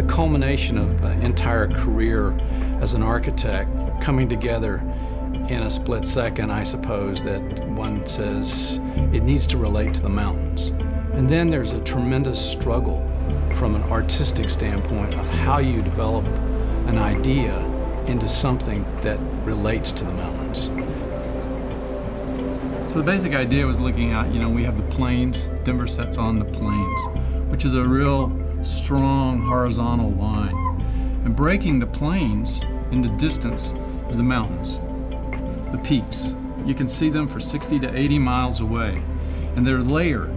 a culmination of an entire career as an architect coming together in a split second, I suppose, that one says it needs to relate to the mountains. And then there's a tremendous struggle from an artistic standpoint of how you develop an idea into something that relates to the mountains. So the basic idea was looking at, we have the plains, Denver sets on the plains, which is a real strong horizontal line. And breaking the plains in the distance is the mountains, the peaks. You can see them for 60 to 80 miles away, and they're layered.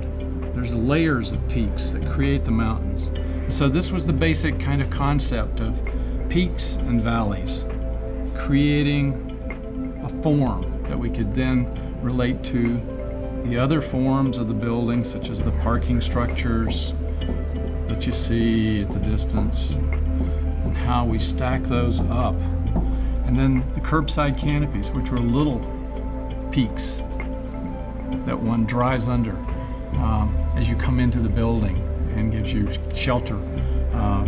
There's layers of peaks that create the mountains. And so this was the basic kind of concept of peaks and valleys, creating a form that we could then relate to the other forms of the building, such as the parking structures that you see at the distance, and how we stack those up. And then the curbside canopies, which were little peaks that one drives under as you come into the building, and gives you shelter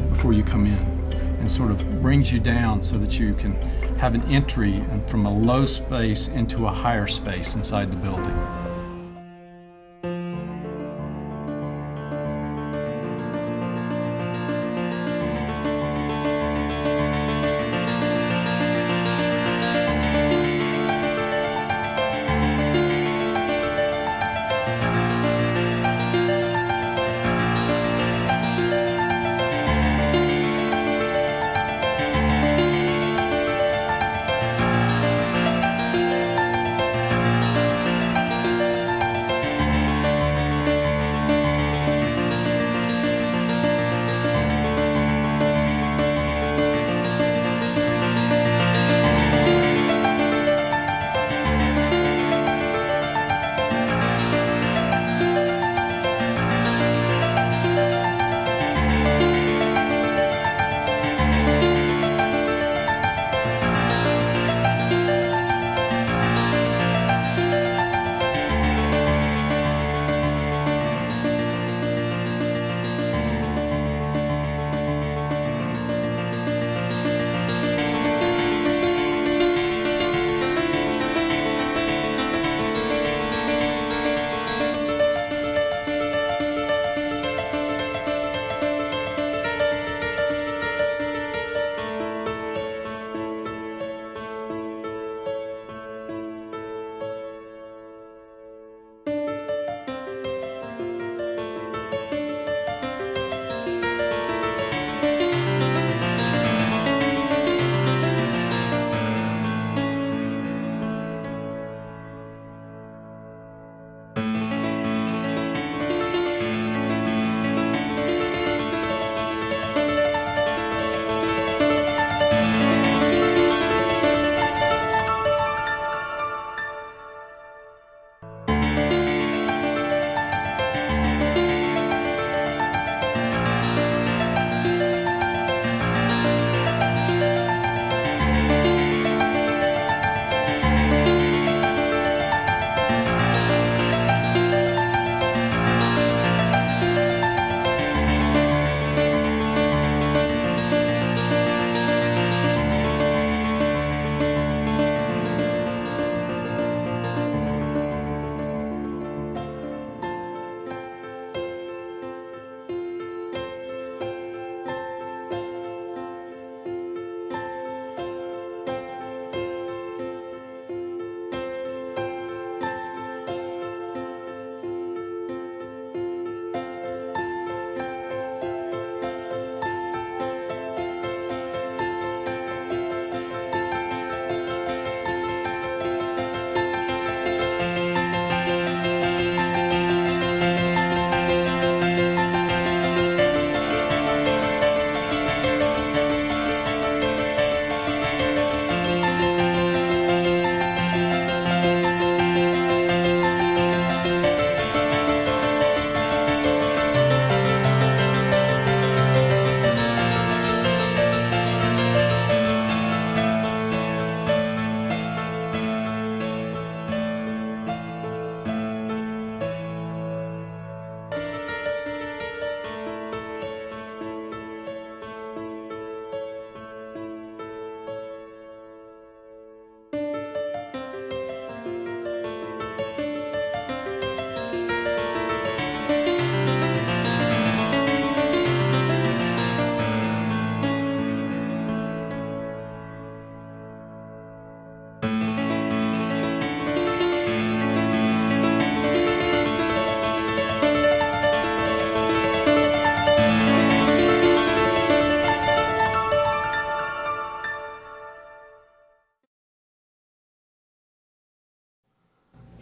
before you come in, and sort of brings you down so that you can have an entry from a low space into a higher space inside the building.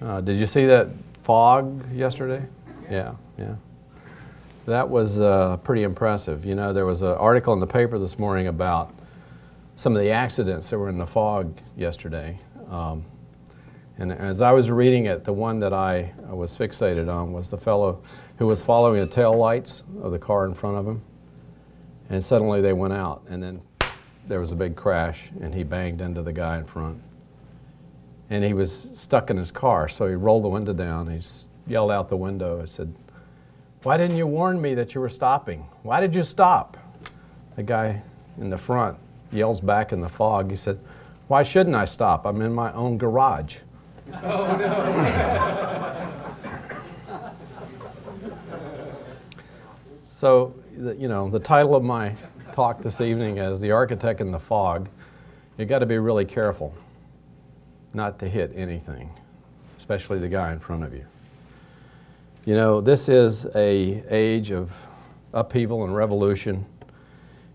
Did you see that fog yesterday? Yeah, yeah. That was pretty impressive. You know, there was an article in the paper this morning about some of the accidents that were in the fog yesterday. And as I was reading it, the one that I was fixated on was the fellow who was following the tail lights of the car in front of him. And suddenly they went out, and then there was a big crash, and he banged into the guy in front. And he was stuck in his car, so he rolled the window down. He yelled out the window and said, "Why didn't you warn me that you were stopping? Why did you stop?" The guy in the front yells back in the fog. He said, "Why shouldn't I stop? I'm in my own garage." Oh, no. So, you know, the title of my talk this evening is The Architect in the Fog. You've got to be really careful not to hit anything, especially the guy in front of you. You know, this is an age of upheaval and revolution,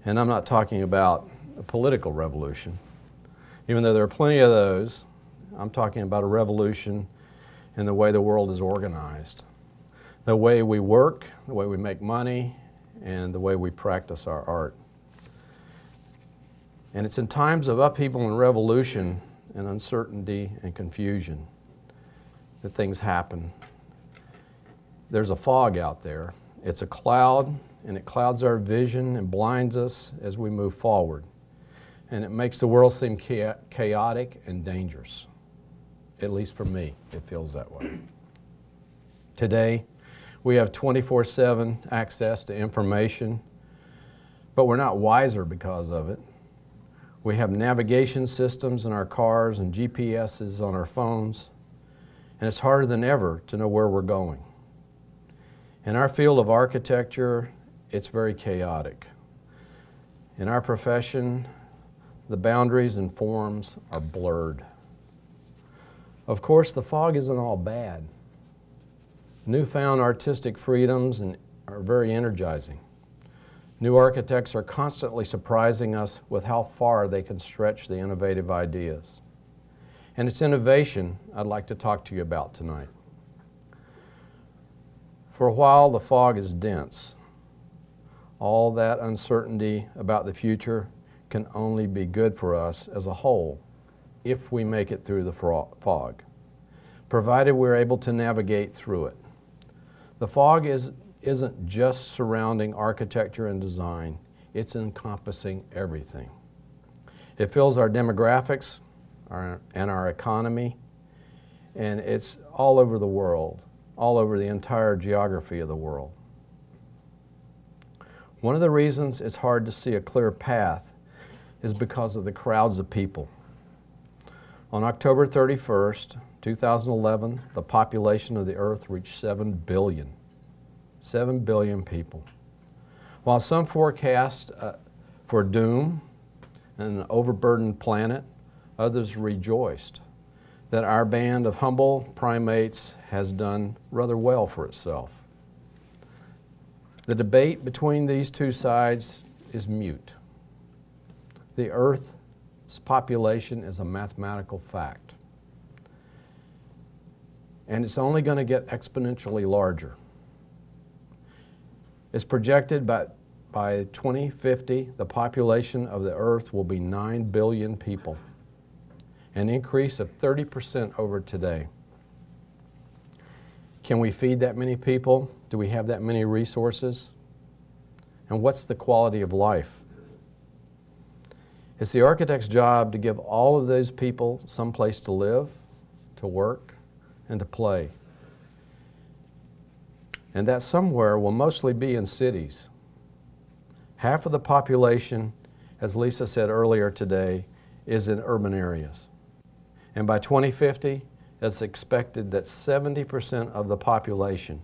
and I'm not talking about a political revolution. Even though there are plenty of those, I'm talking about a revolution in the way the world is organized, the way we work, the way we make money, and the way we practice our art. And it's in times of upheaval and revolution and uncertainty and confusion that things happen. There's a fog out there. It's a cloud, and it clouds our vision and blinds us as we move forward. And it makes the world seem chaotic and dangerous. At least for me, it feels that way. Today, we have 24/7 access to information, but we're not wiser because of it. We have navigation systems in our cars and GPSs on our phones, and it's harder than ever to know where we're going. In our field of architecture, it's very chaotic. In our profession, the boundaries and forms are blurred. Of course, the fog isn't all bad. Newfound artistic freedoms are very energizing. New architects are constantly surprising us with how far they can stretch the innovative ideas. And it's innovation I'd like to talk to you about tonight. For a while, the fog is dense. All that uncertainty about the future can only be good for us as a whole if we make it through the fog, provided we're able to navigate through it. The fog isn't just surrounding architecture and design, it's encompassing everything. It fills our demographics and our economy, and it's all over the world, all over the entire geography of the world. One of the reasons it's hard to see a clear path is because of the crowds of people. On October 31st, 2011, the population of the Earth reached 7 billion. 7 billion people. While some forecast for doom and an overburdened planet, others rejoiced that our band of humble primates has done rather well for itself. The debate between these two sides is mute. The Earth's population is a mathematical fact, and it's only going to get exponentially larger. It's projected by 2050, the population of the Earth will be 9 billion people, an increase of 30% over today. Can we feed that many people? Do we have that many resources? And what's the quality of life? It's the architect's job to give all of those people some place to live, to work, and to play. And that somewhere will mostly be in cities. Half of the population, as Lisa said earlier today, is in urban areas. And by 2050, it's expected that 70% of the population,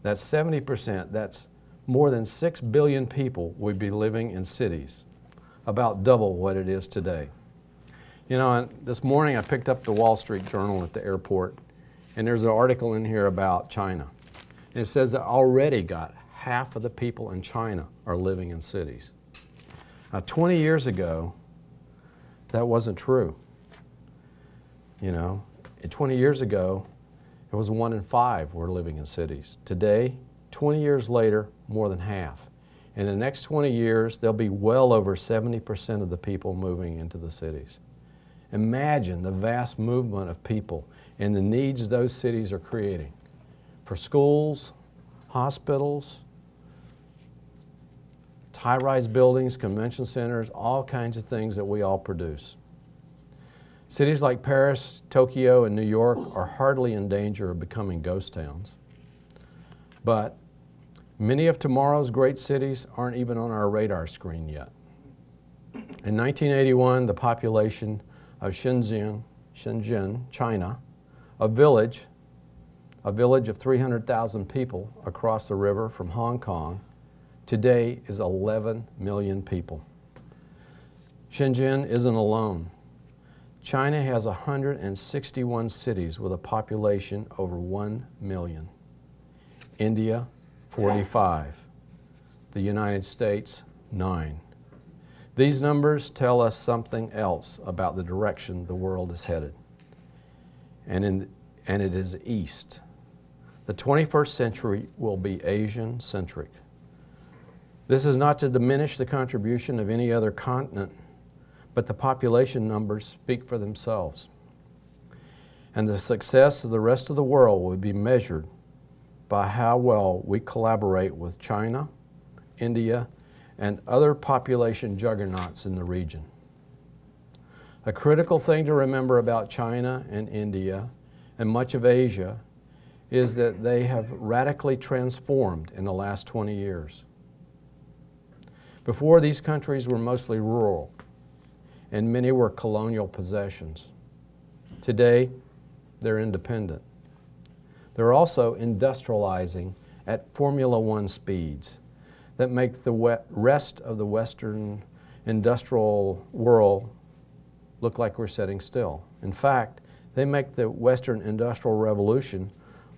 that's 70%, that's more than 6 billion people will be living in cities, about double what it is today. You know, this morning I picked up the Wall Street Journal at the airport, and there's an article in here about China. And it says that already got half of the people in China are living in cities. Now, 20 years ago, that wasn't true. You know, 20 years ago, it was 1 in 5 were living in cities. Today, 20 years later, more than half. In the next 20 years, there'll be well over 70% of the people moving into the cities. Imagine the vast movement of people and the needs those cities are creating for schools, hospitals, high-rise buildings, convention centers, all kinds of things that we all produce. Cities like Paris, Tokyo, and New York are hardly in danger of becoming ghost towns. But many of tomorrow's great cities aren't even on our radar screen yet. In 1981, the population of Shenzhen, China, a village of 300,000 people across the river from Hong Kong, today is 11 million people. Shenzhen isn't alone. China has 161 cities with a population over 1 million. India, 45. The United States, 9. These numbers tell us something else about the direction the world is headed. And it is east. The 21st century will be Asian-centric. This is not to diminish the contribution of any other continent, but the population numbers speak for themselves. And the success of the rest of the world will be measured by how well we collaborate with China, India, and other population juggernauts in the region. A critical thing to remember about China and India and much of Asia is that they have radically transformed in the last 20 years. Before, these countries were mostly rural, and many were colonial possessions. Today, they're independent. They're also industrializing at Formula One speeds that make the rest of the Western industrial world look like we're sitting still. In fact, they make the Western Industrial Revolution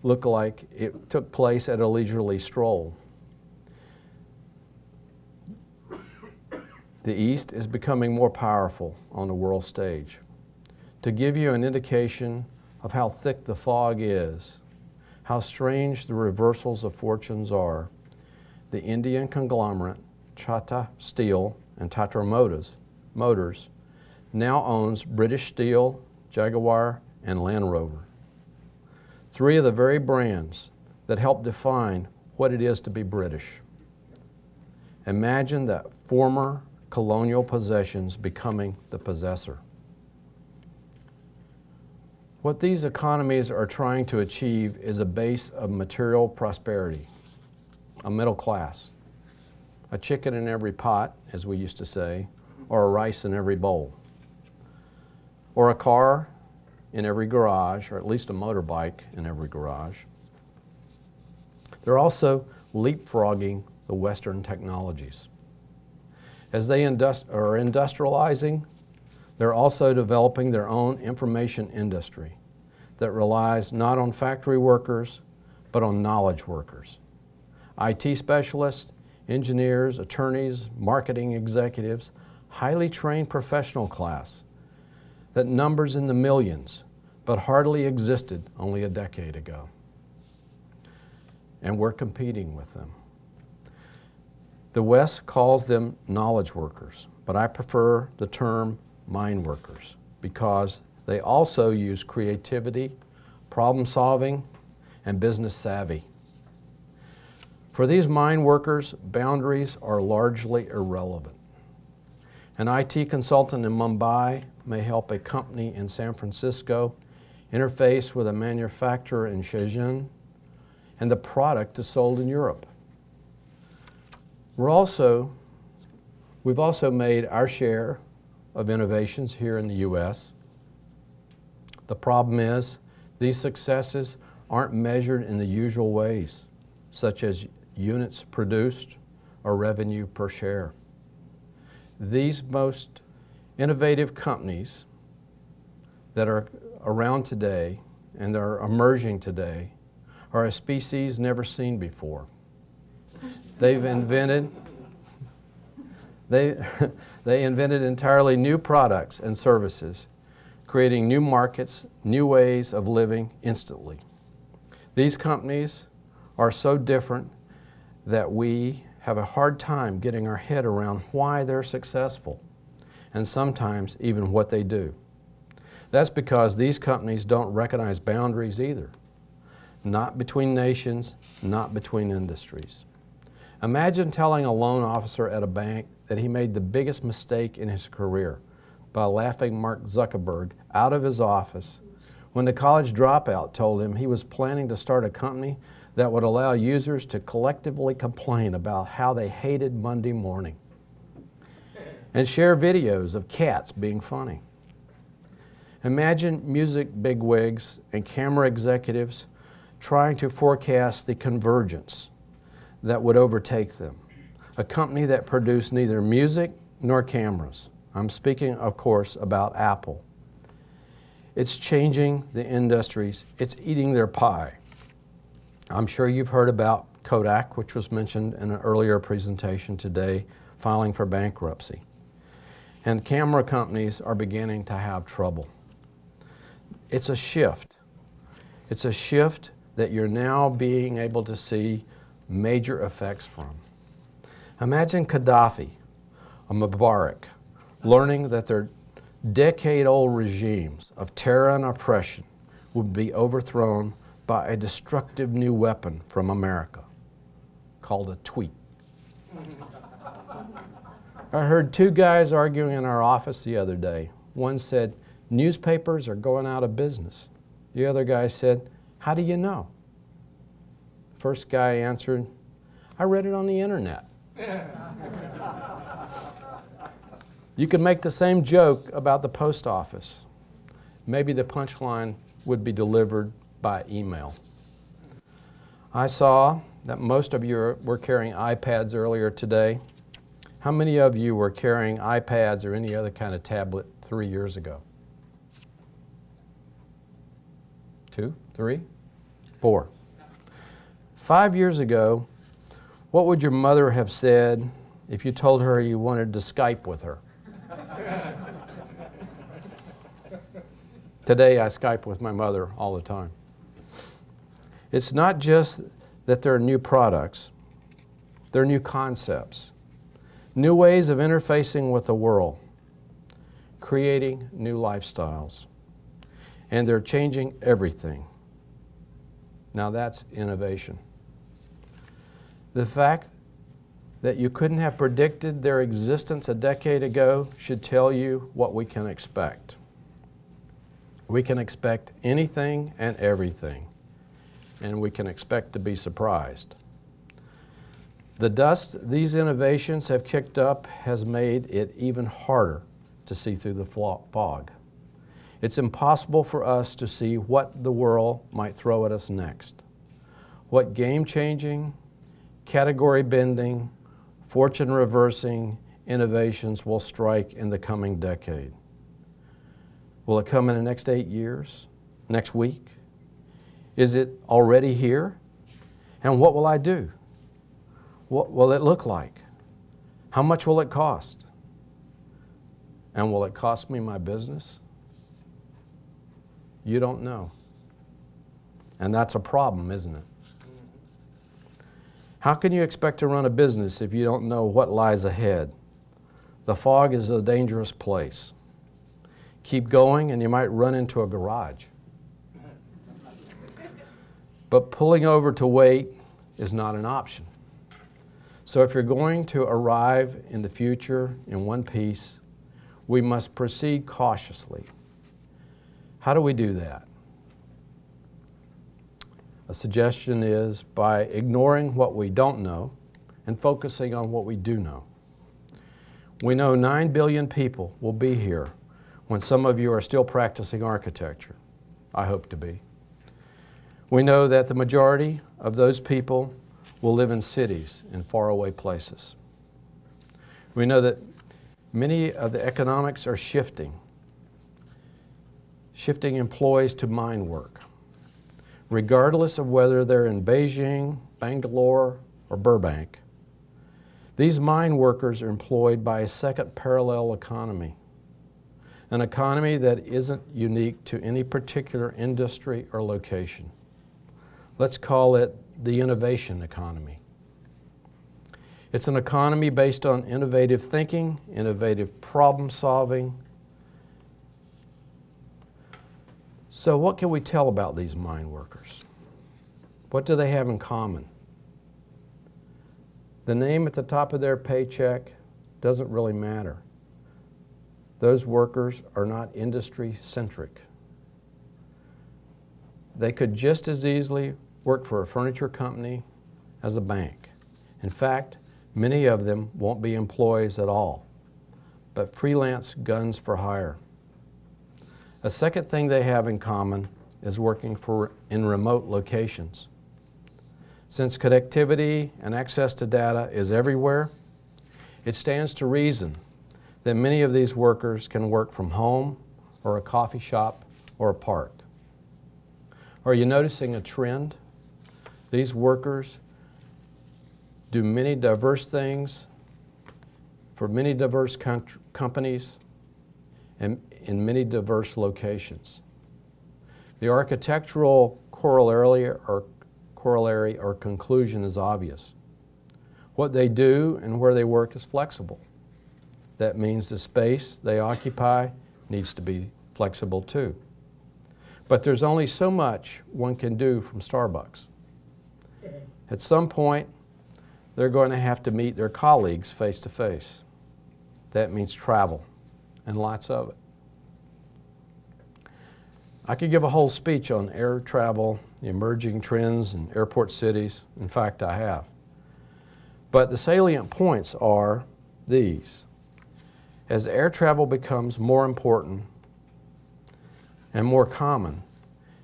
look like it took place at a leisurely stroll. The East is becoming more powerful on the world stage. To give you an indication of how thick the fog is, how strange the reversals of fortunes are, the Indian conglomerate Tata Steel and Tata Motors now owns British Steel, Jaguar, and Land Rover. 3 of the very brands that help define what it is to be British. Imagine that former colonial possessions becoming the possessor. What these economies are trying to achieve is a base of material prosperity, a middle class, a chicken in every pot, as we used to say, or a rice in every bowl, or a car in every garage, or at least a motorbike in every garage. They're also leapfrogging the Western technologies. As they are industrializing, they're also developing their own information industry that relies not on factory workers, but on knowledge workers. IT specialists, engineers, attorneys, marketing executives, highly trained professional class that numbers in the millions, but hardly existed only a decade ago. And we're competing with them. The West calls them knowledge workers, but I prefer the term mind workers because they also use creativity, problem solving, and business savvy. For these mind workers, boundaries are largely irrelevant. An IT consultant in Mumbai may help a company in San Francisco interface with a manufacturer in Shenzhen, and the product is sold in Europe. We've also made our share of innovations here in the U.S. The problem is these successes aren't measured in the usual ways, such as units produced or revenue per share. These most innovative companies that are around today and are emerging today are a species never seen before. They've invented they invented entirely new products and services, creating new markets, new ways of living instantly. These companies are so different that we have a hard time getting our head around why they're successful, and sometimes even what they do. That's because these companies don't recognize boundaries either. Not between nations, not between industries. Imagine telling a loan officer at a bank that he made the biggest mistake in his career by laughing Mark Zuckerberg out of his office when the college dropout told him he was planning to start a company that would allow users to collectively complain about how they hated Monday morning and share videos of cats being funny. Imagine music bigwigs and camera executives trying to forecast the convergence that would overtake them. A company that produced neither music nor cameras. I'm speaking, of course, about Apple. It's changing the industries. It's eating their pie. I'm sure you've heard about Kodak, which was mentioned in an earlier presentation today, filing for bankruptcy. And camera companies are beginning to have trouble. It's a shift. It's a shift that you're now being able to see major effects from. Imagine Gaddafi, a Mubarak, learning that their decade-old regimes of terror and oppression would be overthrown by a destructive new weapon from America called a tweet. I heard two guys arguing in our office the other day. One said, "Newspapers are going out of business." The other guy said, "How do you know?" The first guy answered, "I read it on the internet." You could make the same joke about the post office. Maybe the punchline would be delivered by email. I saw that most of you were carrying iPads earlier today. How many of you were carrying iPads or any other kind of tablet 3 years ago? 2, 3, 4. 5 years ago, what would your mother have said if you told her you wanted to Skype with her? Today, I Skype with my mother all the time. It's not just that there are new products, there are new concepts, new ways of interfacing with the world, creating new lifestyles, and they're changing everything. Now that's innovation. The fact that you couldn't have predicted their existence a decade ago should tell you what we can expect. We can expect anything and everything, and we can expect to be surprised. The dust these innovations have kicked up has made it even harder to see through the fog. It's impossible for us to see what the world might throw at us next. What game-changing, category-bending, fortune-reversing innovations will strike in the coming decade. Will it come in the next 8 years? Next week? Is it already here? And what will I do? What will it look like? How much will it cost? And will it cost me my business? You don't know. And that's a problem, isn't it? How can you expect to run a business if you don't know what lies ahead? The fog is a dangerous place. Keep going and you might run into a garage. But pulling over to wait is not an option. So if you're going to arrive in the future in one piece, we must proceed cautiously. How do we do that? A suggestion is by ignoring what we don't know and focusing on what we do know. We know 9 billion people will be here when some of you are still practicing architecture. I hope to be. We know that the majority of those people will live in cities in faraway places. We know that many of the economics are shifting employees to mine work, regardless of whether they're in Beijing, Bangalore, or Burbank. These mine workers are employed by a second parallel economy. an economy that isn't unique to any particular industry or location. Let's call it the innovation economy. It's an economy based on innovative thinking, innovative problem solving. So what can we tell about these mine workers? What do they have in common? The name at the top of their paycheck doesn't really matter. Those workers are not industry-centric. They could just as easily work for a furniture company as a bank. In fact, many of them won't be employees at all, but freelance guns for hire. A second thing they have in common is working in remote locations. Since connectivity and access to data is everywhere, it stands to reason that many of these workers can work from home or a coffee shop or a park. Are you noticing a trend? These workers do many diverse things for many diverse companies and in many diverse locations. The architectural corollary or conclusion is obvious. What they do and where they work is flexible. That means the space they occupy needs to be flexible too. But there's only so much one can do from Starbucks. At some point, they're going to have to meet their colleagues face to face. That means travel, and lots of it. I could give a whole speech on air travel, the emerging trends in airport cities. In fact, I have. But the salient points are these. As air travel becomes more important and more common,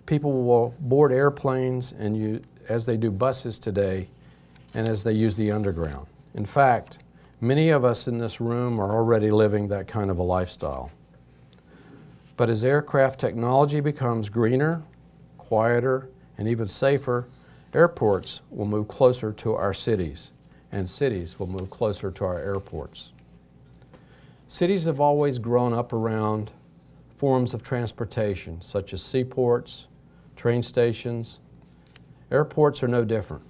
people will board airplanes as they do buses today and as they use the underground. In fact, many of us in this room are already living that kind of a lifestyle. But as aircraft technology becomes greener, quieter, and even safer, airports will move closer to our cities, and cities will move closer to our airports. Cities have always grown up around forms of transportation, such as seaports, train stations. Airports are no different.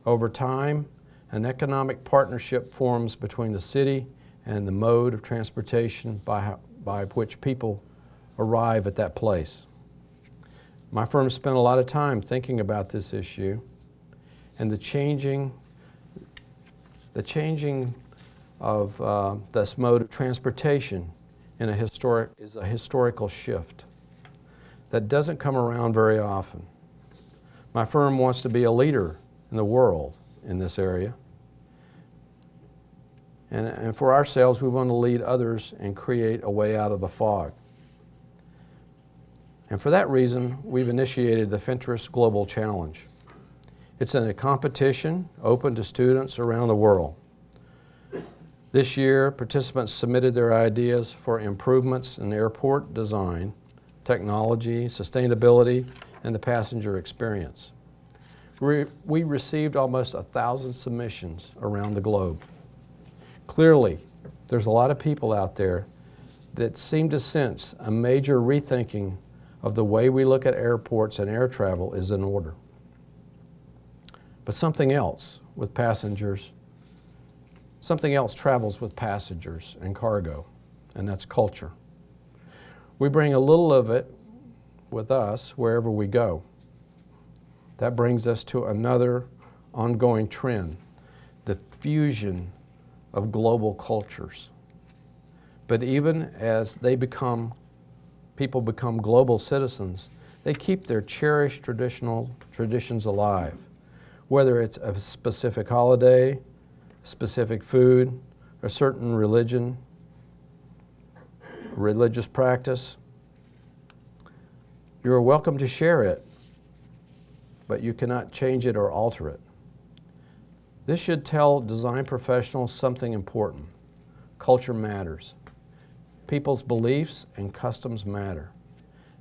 Over time, an economic partnership forms between the city and the mode of transportation by which people arrive at that place. My firm spent a lot of time thinking about this issue, and the changing of this mode of transportation is a historical shift that doesn't come around very often. My firm wants to be a leader in the world in this area. And for ourselves, we want to lead others and create a way out of the fog. And for that reason, we've initiated the Fentress Global Challenge. It's a competition open to students around the world. This year, participants submitted their ideas for improvements in airport design, technology, sustainability, and the passenger experience. We received almost 1,000 submissions around the globe. Clearly, there's a lot of people out there that seem to sense a major rethinking of the way we look at airports and air travel is in order. But something else travels with passengers and cargo, and that's culture. We bring a little of it with us wherever we go. That brings us to another ongoing trend, the fusion of global cultures. But even as people become global citizens, they keep their cherished traditions alive, whether it's a specific holiday, specific food, a certain religious practice. You are welcome to share it, but you cannot change it or alter it. This should tell design professionals something important. Culture matters. People's beliefs and customs matter.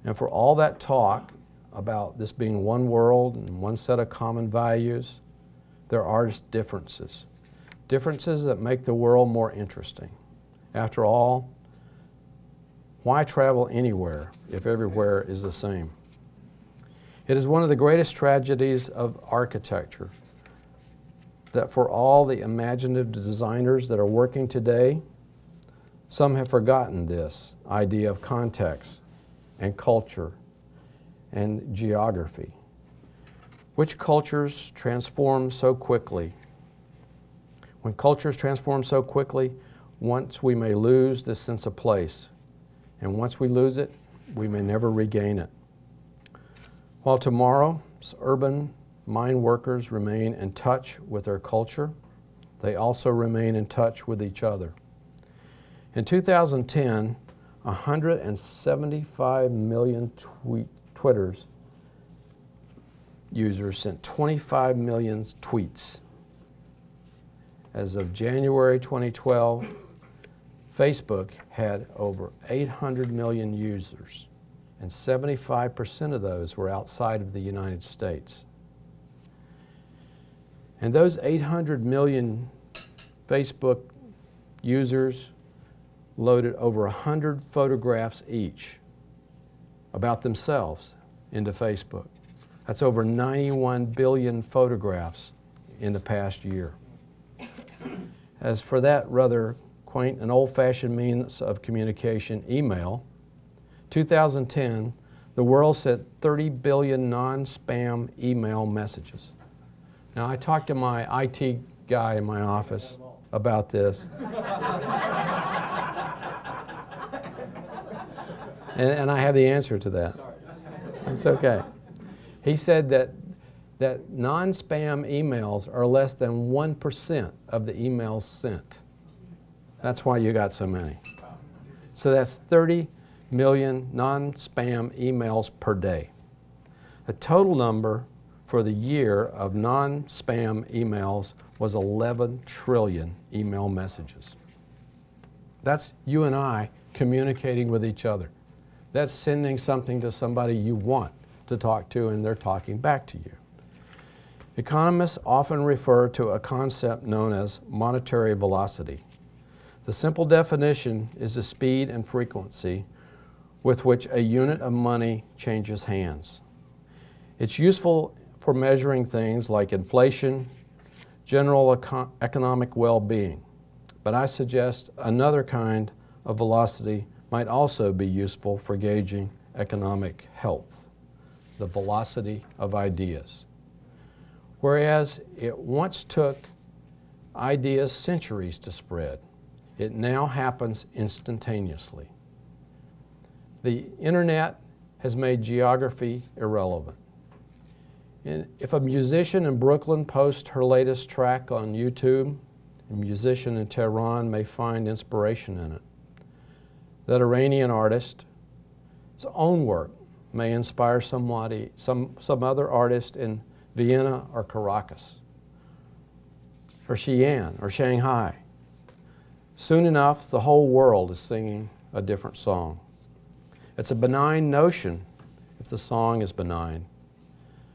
And for all that talk about this being one world and one set of common values, there are differences. Differences that make the world more interesting. After all, Why travel anywhere if everywhere is the same? It is one of the greatest tragedies of architecture that for all the imaginative designers that are working today, some have forgotten this idea of context and culture and geography. Which cultures transform so quickly? When cultures transform so quickly, once we may lose this sense of place, and once we lose it, we may never regain it. While tomorrow's urban mine workers remain in touch with their culture, they also remain in touch with each other. In 2010, 175 million Twitter's users sent 25 million tweets. As of January 2012, Facebook had over 800 million users, and 75% of those were outside of the United States. And those 800 million Facebook users loaded over 100 photographs each about themselves into Facebook. That's over 91 billion photographs in the past year. As for that rather quaint and old-fashioned means of communication, email, 2010, the world sent 30 billion non-spam email messages. Now, I talked to my IT guy in my office about this. And I have the answer to that. It's okay. He said that non-spam emails are less than 1% of the emails sent. That's why you got so many. So that's 30 million non-spam emails per day. The total number for the year of non-spam emails was 11 trillion email messages. That's you and I communicating with each other. That's sending something to somebody you want to talk to and they're talking back to you. Economists often refer to a concept known as monetary velocity. The simple definition is the speed and frequency with which a unit of money changes hands. It's useful for measuring things like inflation, general economic well-being, but I suggest another kind of velocity might also be useful for gauging economic health, the velocity of ideas. Whereas it once took ideas centuries to spread, it now happens instantaneously. The internet has made geography irrelevant. And if a musician in Brooklyn posts her latest track on YouTube, a musician in Tehran may find inspiration in it. That Iranian artist's own work may inspire some other artist in Vienna or Caracas, or Xi'an or Shanghai. Soon enough, the whole world is singing a different song. It's a benign notion if the song is benign,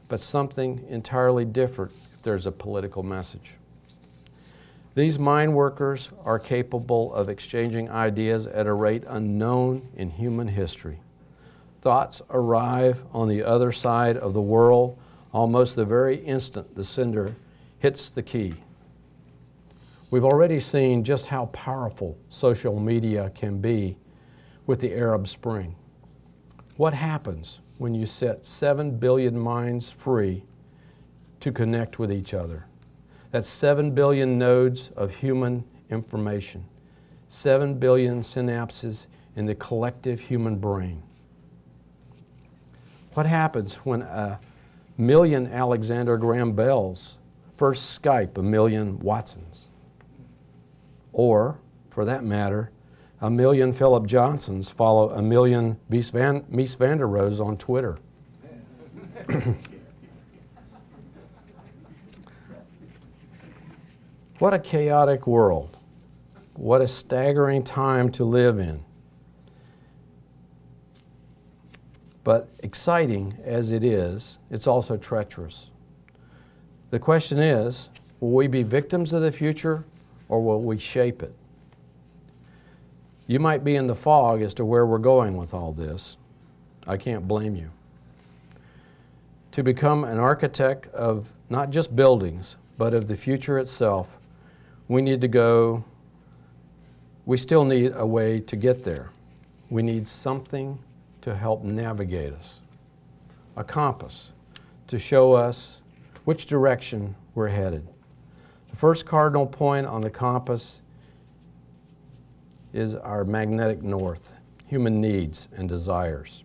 but something entirely different if there's a political message. These mine workers are capable of exchanging ideas at a rate unknown in human history. Thoughts arrive on the other side of the world almost the very instant the sender hits the key. We've already seen just how powerful social media can be with the Arab Spring. What happens when you set 7 billion minds free to connect with each other? That's 7 billion nodes of human information, 7 billion synapses in the collective human brain. What happens when 1,000,000 Alexander Graham Bells first Skype 1,000,000 Watsons? Or, for that matter, 1,000,000 Philip Johnsons follow 1,000,000 Mies van der Rohes on Twitter. What a chaotic world. What a staggering time to live in. But exciting as it is, it's also treacherous. The question is, will we be victims of the future or will we shape it? You might be in the fog as to where we're going with all this. I can't blame you. To become an architect of not just buildings, but of the future itself, we still need a way to get there. We need something to help navigate us, a compass to show us which direction we're headed. The first cardinal point on the compass is our magnetic north, human needs and desires.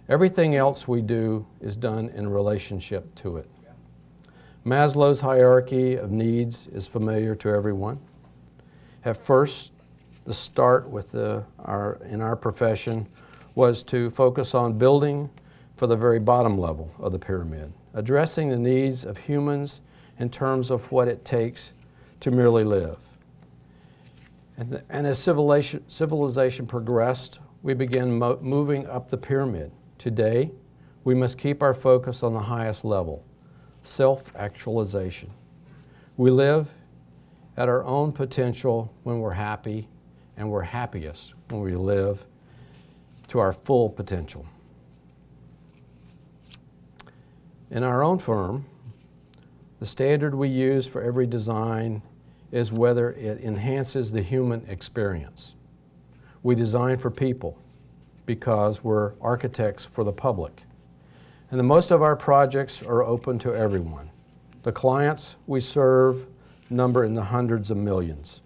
Everything else we do is done in relationship to it. Maslow's hierarchy of needs is familiar to everyone. At first, the start with in our profession was to focus on building for the very bottom level of the pyramid, addressing the needs of humans in terms of what it takes to merely live. And as civilization progressed, we began moving up the pyramid. Today, we must keep our focus on the highest level, self-actualization. We live at our own potential when we're happy, and we're happiest when we live to our full potential. In our own firm, the standard we use for every design is whether it enhances the human experience. We design for people because we're architects for the public. And most of our projects are open to everyone. The clients we serve number in the hundreds of millions.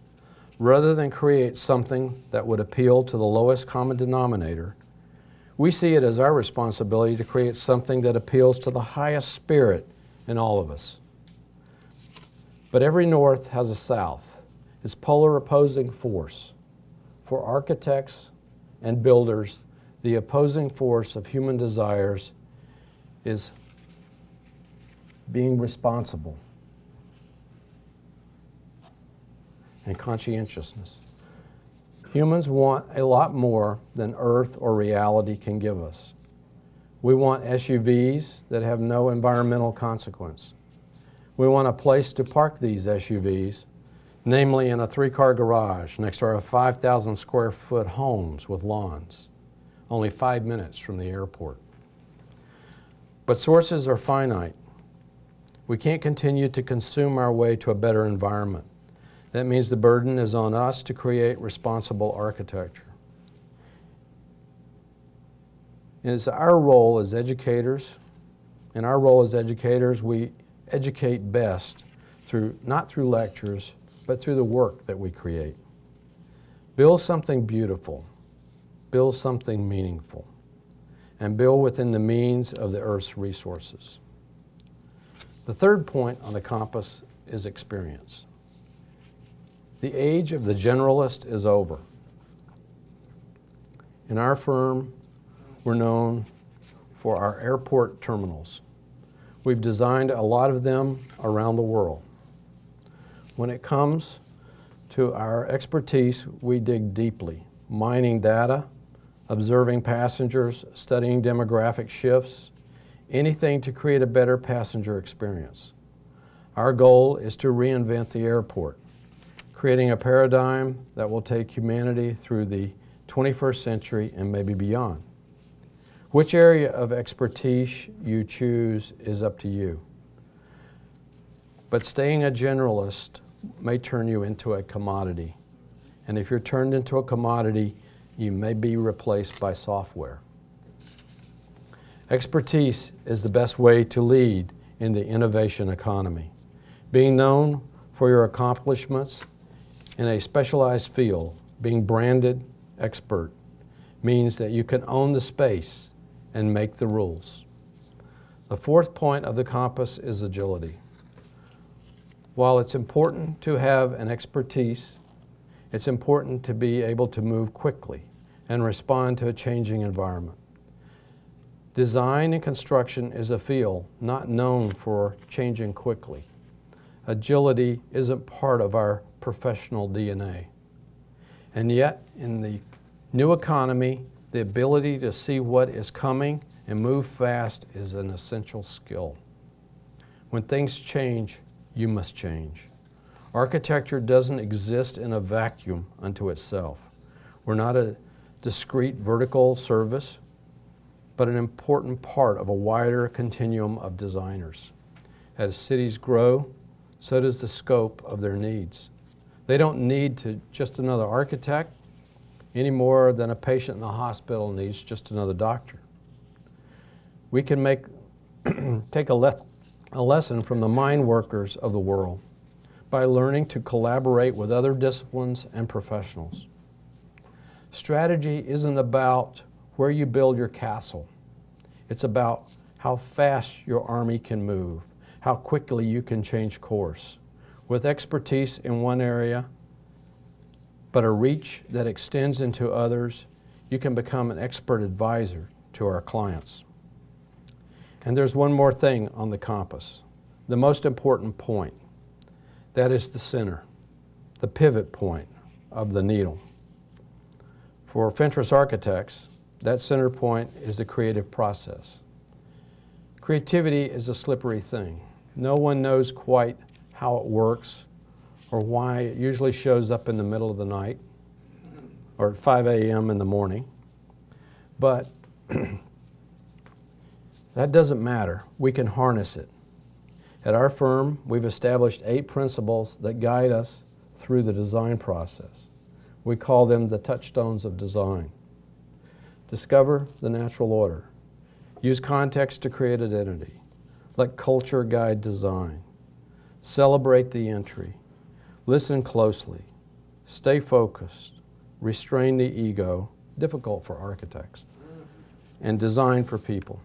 Rather than create something that would appeal to the lowest common denominator, we see it as our responsibility to create something that appeals to the highest spirit in all of us. But every north has a south. It's polar opposing force. For architects and builders, the opposing force of human desires is being responsible and conscientiousness. Humans want a lot more than earth or reality can give us. We want SUVs that have no environmental consequence. We want a place to park these SUVs, namely in a 3-car garage next to our 5,000 square foot homes with lawns, only 5 minutes from the airport. But sources are finite. We can't continue to consume our way to a better environment. That means the burden is on us to create responsible architecture. And it's our role as educators. In our role as educators, we educate best not through lectures, but through the work that we create. Build something beautiful, build something meaningful, and build within the means of the earth's resources. The third point on the compass is experience. The age of the generalist is over. In our firm, we're known for our airport terminals. We've designed a lot of them around the world. When it comes to our expertise, we dig deeply, mining data, observing passengers, studying demographic shifts, anything to create a better passenger experience. Our goal is to reinvent the airport, creating a paradigm that will take humanity through the 21st century and maybe beyond. Which area of expertise you choose is up to you. But staying a generalist may turn you into a commodity. And if you're turned into a commodity, you may be replaced by software. Expertise is the best way to lead in the innovation economy. Being known for your accomplishments in a specialized field, being branded expert, means that you can own the space and make the rules. The fourth point of the compass is agility. While it's important to have an expertise, it's important to be able to move quickly and respond to a changing environment. Design and construction is a field not known for changing quickly. Agility isn't part of our professional DNA. And yet, in the new economy, the ability to see what is coming and move fast is an essential skill. When things change, you must change. Architecture doesn't exist in a vacuum unto itself. We're not a discrete vertical service, but an important part of a wider continuum of designers. As cities grow, so does the scope of their needs. They don't need just another architect any more than a patient in the hospital needs just another doctor. We can take a lesson from the mine workers of the world by learning to collaborate with other disciplines and professionals. Strategy isn't about where you build your castle. It's about how fast your army can move, how quickly you can change course. With expertise in one area, but a reach that extends into others, you can become an expert advisor to our clients. And there's one more thing on the compass, the most important point. That is the center, the pivot point of the needle. For Fentress Architects, that center point is the creative process. Creativity is a slippery thing. No one knows quite how it works or why it usually shows up in the middle of the night or at 5 a.m. in the morning. But that doesn't matter. We can harness it. At our firm, we've established 8 principles that guide us through the design process. We call them the touchstones of design. Discover the natural order. Use context to create identity. Let culture guide design. Celebrate the entry. Listen closely. Stay focused. Restrain the ego, difficult for architects, and design for people.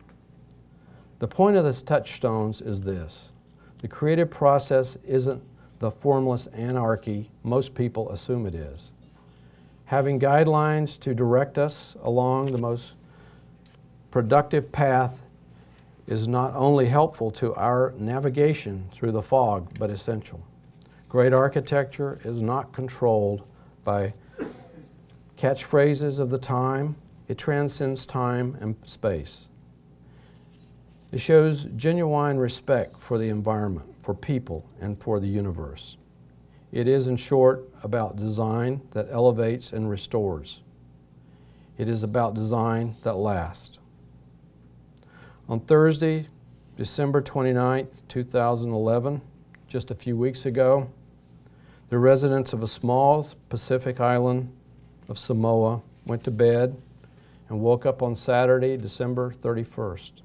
The point of the touchstones is this. The creative process isn't the formless anarchy most people assume it is. Having guidelines to direct us along the most productive path is not only helpful to our navigation through the fog, but essential. Great architecture is not controlled by catchphrases of the time. It transcends time and space. It shows genuine respect for the environment, for people, and for the universe. It is, in short, about design that elevates and restores. It is about design that lasts. On Thursday, December 29th, 2011, just a few weeks ago, the residents of a small Pacific island of Samoa went to bed and woke up on Saturday, December 31st.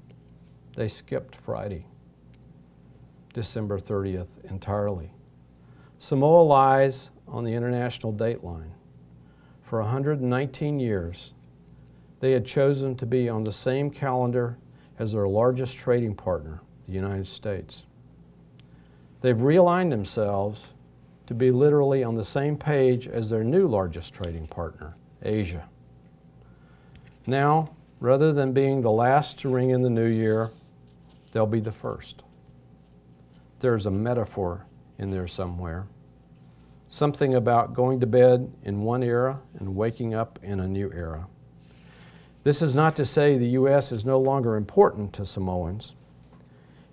They skipped Friday, December 30th, entirely. Samoa lies on the international dateline. For 119 years, they had chosen to be on the same calendar as their largest trading partner, the United States. They've realigned themselves to be literally on the same page as their new largest trading partner, Asia. Now, rather than being the last to ring in the new year, they'll be the first. There's a metaphor in there somewhere. Something about going to bed in one era and waking up in a new era. This is not to say the U.S. is no longer important to Samoans.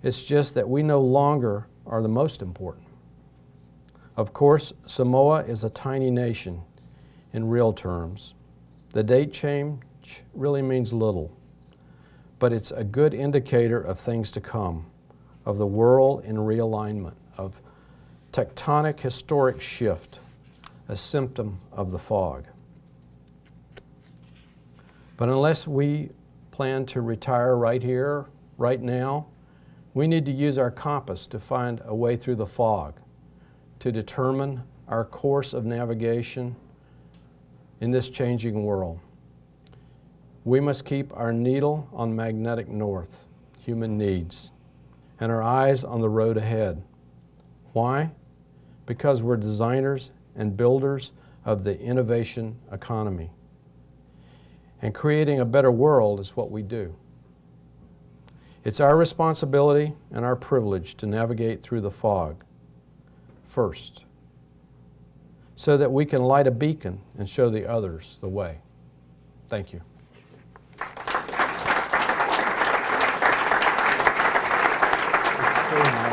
It's just that we no longer are the most important. Of course, Samoa is a tiny nation in real terms. The date change really means little, but it's a good indicator of things to come, of the world in realignment, of tectonic historic shift, a symptom of the fog. But unless we plan to retire right here, right now, we need to use our compass to find a way through the fog, to determine our course of navigation in this changing world. We must keep our needle on magnetic north, human needs, and our eyes on the road ahead. Why? Because we're designers and builders of the innovation economy. And creating a better world is what we do. It's our responsibility and our privilege to navigate through the fog first, so that we can light a beacon and show the others the way. Thank you. It's so nice.